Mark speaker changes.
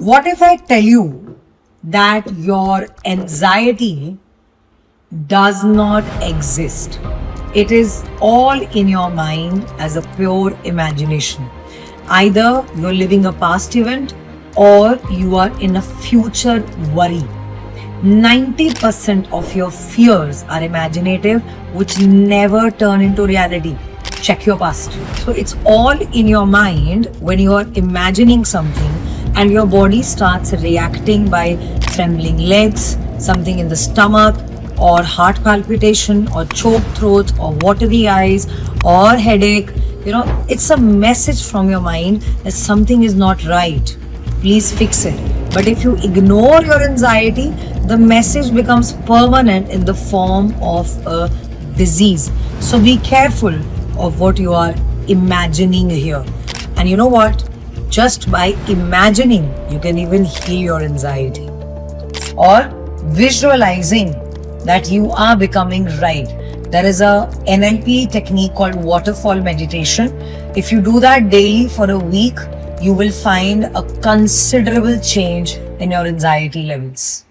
Speaker 1: What if I tell you that your anxiety does not exist? It is all in your mind as a pure imagination. Either you're living a past event or you are in a future worry. 90% of your fears are imaginative, which never turn into reality. Check your past. So it's all in your mind when you are imagining something, and your body starts reacting by trembling legs, something in the stomach, or heart palpitation, or choked throat, or watery eyes, or headache. It's a message from your mind that something is not right. Please fix it. But if you ignore your anxiety, the message becomes permanent in the form of a disease. So be careful of what you are imagining here. And you know what? Just by imagining, you can even heal your anxiety. Or visualizing that you are becoming right. There is a NLP technique called waterfall meditation. If you do that daily for a week, you will find a considerable change in your anxiety levels.